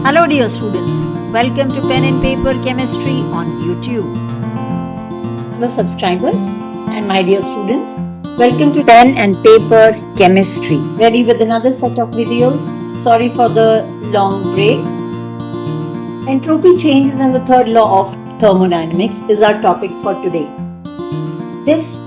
Hello dear students, welcome to Pen and Paper Chemistry on YouTube. Hello subscribers and my dear students, welcome to Pen and Paper Chemistry. Ready with another set of videos. Sorry for the long break. Entropy changes in the third law of thermodynamics is our topic for today.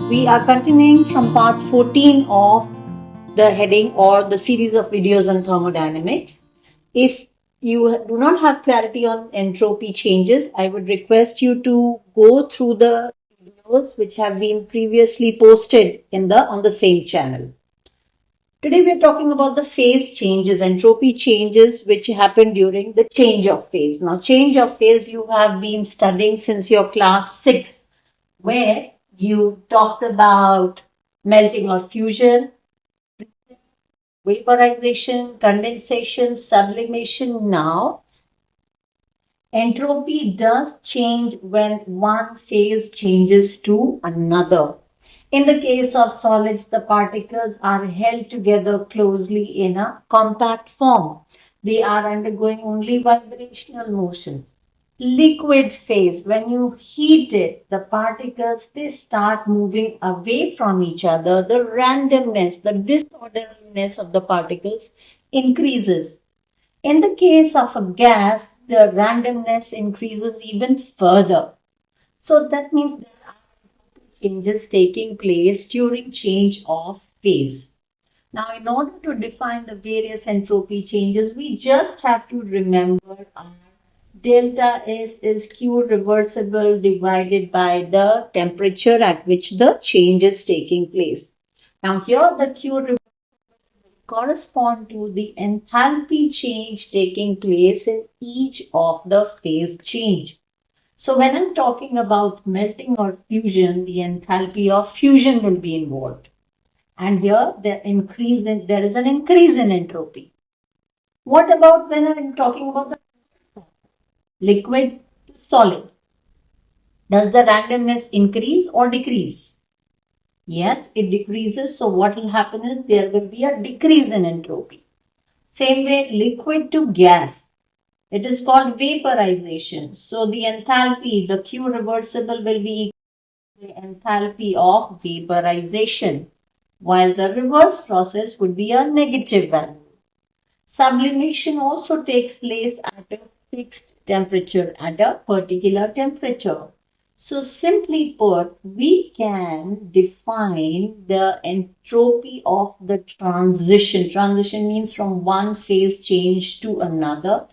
We are continuing from part 14 of the heading or the series of videos on thermodynamics. If you do not have clarity on entropy changes, I would request you to go through the videos which have been previously posted on the same channel. Today we are talking about the phase changes, entropy changes which happen during the change of phase. Now change of phase you have been studying since your class 6, where you talked about melting or fusion, vaporization, condensation, sublimation. Now, entropy does change when one phase changes to another. In the case of solids, the particles are held together closely in a compact form. They are undergoing only vibrational motion. Liquid phase, when you heat it, the particles, they start moving away from each other. The randomness, the disorderliness of the particles increases. In the case of a gas, the randomness increases even further. So that means there are changes taking place during change of phase. Now, in order to define the various entropy changes, we just have to remember our delta S is Q reversible divided by the temperature at which the change is taking place. Now here the Q reversible correspond to the enthalpy change taking place in each of the phase change. So when I'm talking about melting or fusion, the enthalpy of fusion will be involved. And here there is an increase in entropy. What about when I'm talking about the liquid to solid? Does the randomness increase or decrease? Yes, it decreases. So what will happen is there will be a decrease in entropy. Same way, liquid to gas. It is called vaporization. So the enthalpy, the Q reversible will be equal to the enthalpy of vaporization, while the reverse process would be a negative value. Sublimation also takes place at a fixed temperature, at a particular temperature. So simply put, we can define the entropy of the transition. Transition means from one phase change to another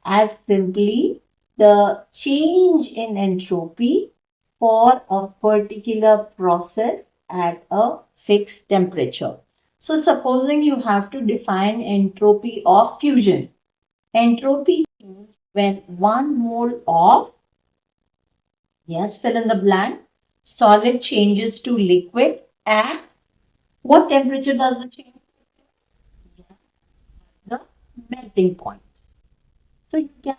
as simply the change in entropy for a particular process at a fixed temperature. So supposing you have to define entropy of fusion. Entropy when 1 mole of, yes, fill in the blank, solid changes to liquid at what temperature does it change? The melting point. So you can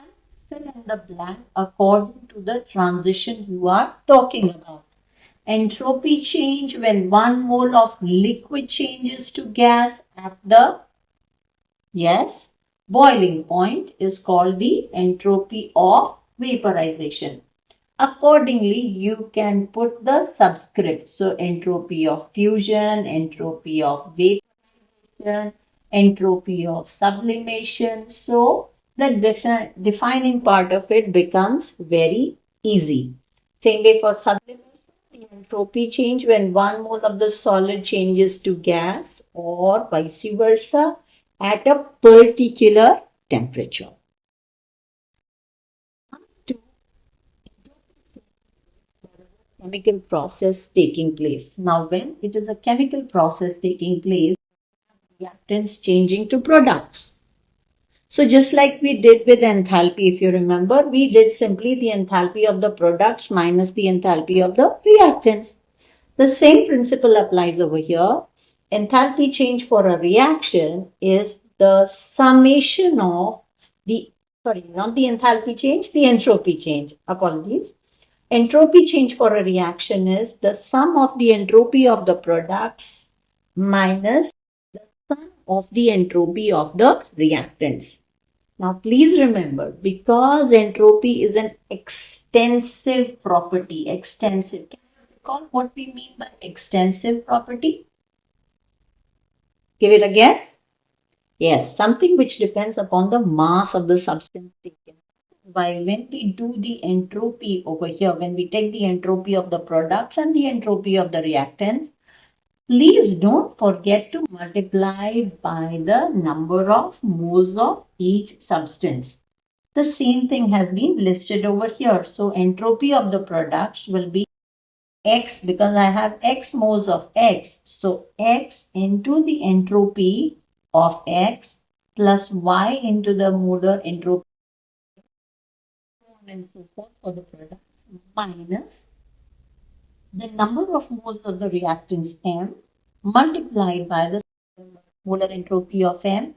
fill in the blank according to the transition you are talking about. Entropy change when 1 mole of liquid changes to gas at the, yes, boiling point is called the entropy of vaporization. Accordingly, you can put the subscript. So entropy of fusion, entropy of vaporization, entropy of sublimation. So the defining part of it becomes very easy. Same way for sublimation, the entropy change when 1 mole of the solid changes to gas or vice versa at a particular temperature. Chemical process taking place. Now, when it is a chemical process taking place, reactants changing to products. So just like we did with enthalpy, if you remember, we did simply the enthalpy of the products minus the enthalpy of the reactants. The same principle applies over here. Enthalpy change for a reaction is the summation of the, not the enthalpy change, the entropy change. Apologies. Entropy change for a reaction is the sum of the entropy of the products minus the sum of the entropy of the reactants. Now, please remember, because entropy is an extensive property, extensive. Can you recall what we mean by extensive property? Give it a guess. Yes, something which depends upon the mass of the substance taken. While when we do the entropy over here, when we take the entropy of the products and the entropy of the reactants, please don't forget to multiply by the number of moles of each substance. The same thing has been listed over here. So entropy of the products will be X because I have X moles of X. So X into the entropy of X plus Y into the molar entropy and so forth for the products minus the number of moles of the reactants M multiplied by the molar entropy of M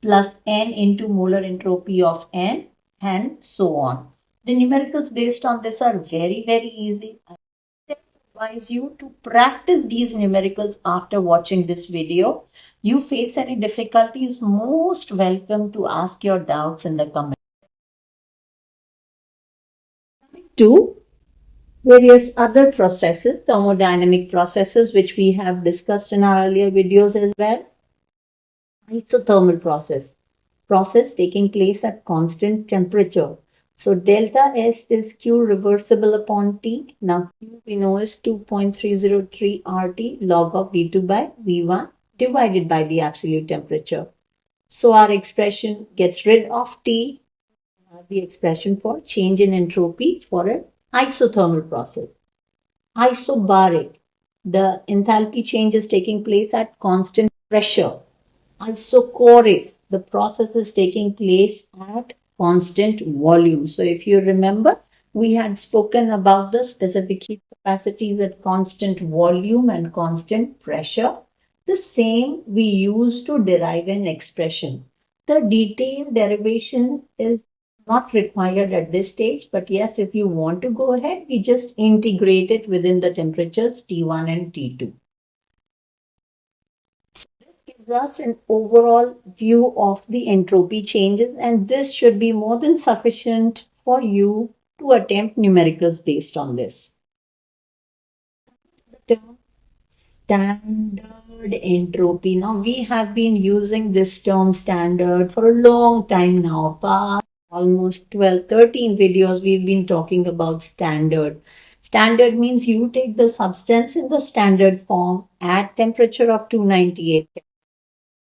plus N into molar entropy of N and so on. The numericals based on this are very, very easy. I advise you to practice these numericals after watching this video. You face any difficulties, most welcome to ask your doubts in the comments. To various other processes, thermodynamic processes, which we have discussed in our earlier videos as well. Isothermal process taking place at constant temperature. So delta S is Q reversible upon T. Now Q we know is 2.303 RT log of V2 by V1 divided by the absolute temperature. So our expression gets rid of T, the expression for change in entropy for an isothermal process. Isobaric, the enthalpy change is taking place at constant pressure. Isochoric, the process is taking place at constant volume. So if you remember, we had spoken about the specific heat capacities at constant volume and constant pressure. The same we use to derive an expression. The detailed derivation is not required at this stage, but yes, if you want to go ahead, we just integrate it within the temperatures T1 and T2. Gives us an overall view of the entropy changes, and this should be more than sufficient for you to attempt numericals based on this. The term standard entropy. Now we have been using this term standard for a long time now. Past almost 12, 13 videos we've been talking about standard. Standard means you take the substance in the standard form at temperature of 298.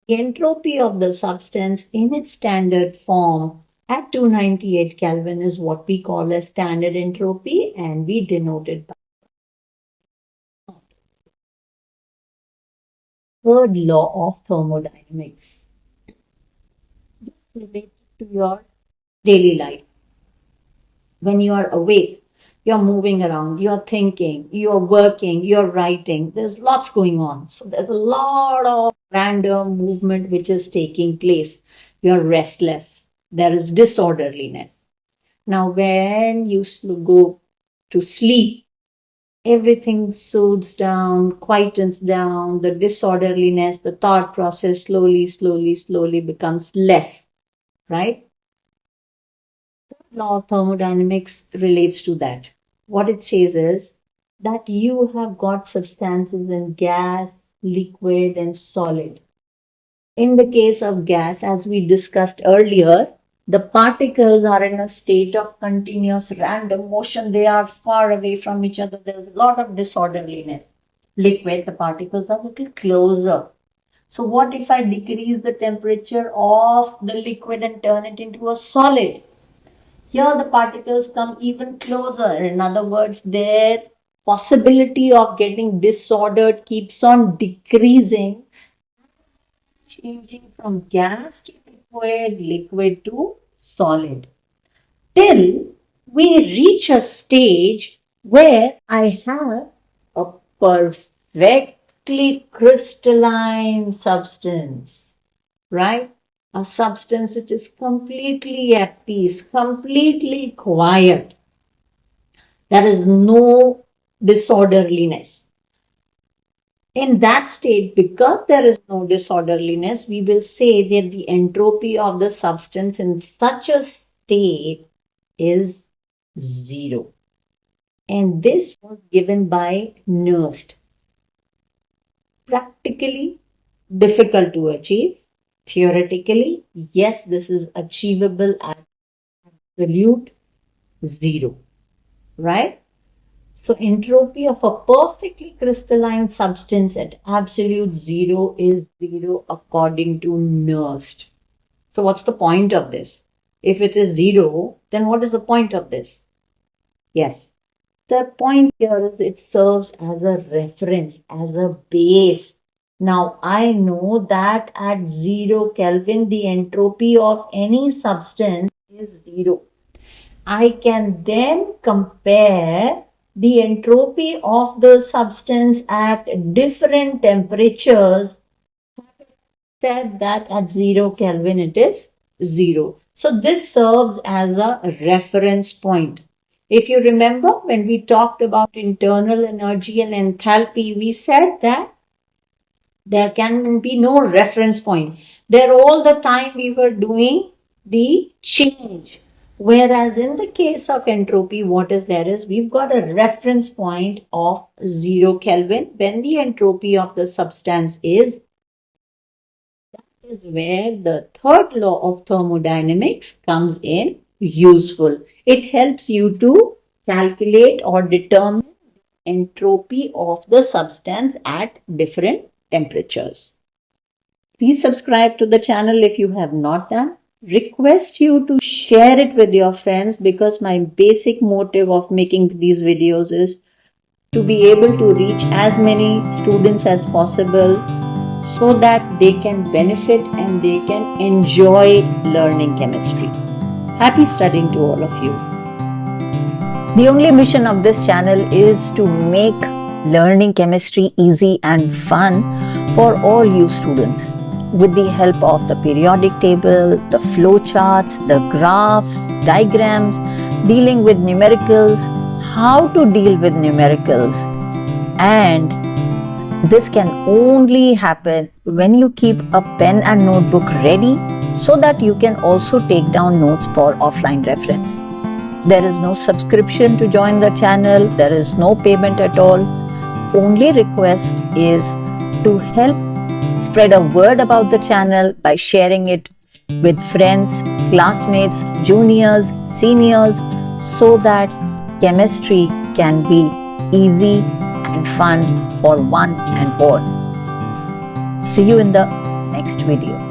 The entropy of the substance in its standard form at 298 Kelvin is what we call as standard entropy, and we denote it by third law of thermodynamics. This is related to your daily life. When you are awake, you're moving around, you're thinking, you're working, you're writing. There's lots going on. So there's a lot of random movement which is taking place. You're restless. There is disorderliness. Now, when you go to sleep, everything soothes down, quietens down, the disorderliness, the thought process slowly becomes less, right? Law of thermodynamics relates to that. What it says is that you have got substances in gas, liquid, and solid. In the case of gas, as we discussed earlier, the particles are in a state of continuous random motion. They are far away from each other. There's a lot of disorderliness. Liquid, the particles are a little closer. So what if I decrease the temperature of the liquid and turn it into a solid? Here the particles come even closer. In other words, their possibility of getting disordered keeps on decreasing, changing from gas to liquid, liquid to solid, till we reach a stage where I have a perfectly crystalline substance, right? A substance which is completely at peace, completely quiet. There is no disorderliness. In that state, because there is no disorderliness, we will say that the entropy of the substance in such a state is zero. And this was given by Nernst. Practically difficult to achieve. Theoretically, yes, this is achievable at absolute zero, right? So entropy of a perfectly crystalline substance at absolute zero is zero according to Nernst. So what's the point of this? If it is zero, then what is the point of this? Yes, the point here is it serves as a reference, as a base. Now I know that at 0 Kelvin, the entropy of any substance is zero. I can then compare the entropy of the substance at different temperatures, said that at 0 Kelvin it is 0. So this serves as a reference point. If you remember when we talked about internal energy and enthalpy, we said that there can be no reference point. There all the time we were doing the change. Whereas in the case of entropy, what is there is we've got a reference point of 0 Kelvin when the entropy of the substance is where the third law of thermodynamics comes in useful. It helps you to calculate or determine entropy of the substance at different temperatures. Please subscribe to the channel if you have not done. Request you to share it with your friends because my basic motive of making these videos is to be able to reach as many students as possible so that they can benefit and they can enjoy learning chemistry. Happy studying to all of you. The only mission of this channel is to make learning chemistry easy and fun for all you students. With the help of the periodic table, the flowcharts, the graphs, diagrams, dealing with numericals, how to deal with numericals, and this can only happen when you keep a pen and notebook ready so that you can also take down notes for offline reference. There is no subscription to join the channel. There is no payment at all. Only request is to help spread a word about the channel by sharing it with friends, classmates, juniors, seniors, so that chemistry can be easy and fun for one and all. See you in the next video.